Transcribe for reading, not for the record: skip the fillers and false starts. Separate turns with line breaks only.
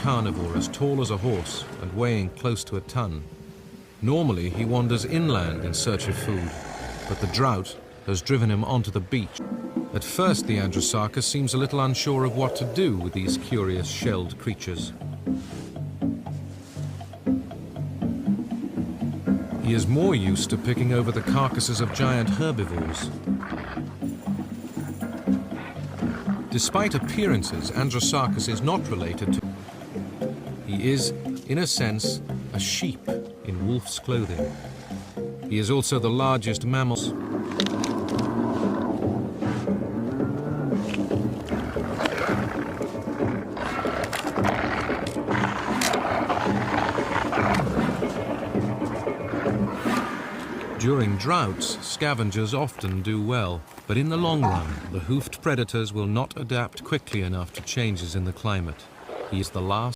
carnivore as tall as a horse and weighing close to a ton. Normally, he wanders inland in search of food, but the drought has driven him onto the beach. At first, the Andrewsarchus seems a little unsure of what to do with these curious shelled creatures. He is more used to picking over the carcasses of giant herbivores. Despite appearances, Andrewsarchus is not related to... He is, in a sense, a sheep in wolf's clothing. He is also the largest mammal. During droughts, scavengers often do well, but in the long run, the hoofed predators will not adapt quickly enough to changes in the climate. He is the last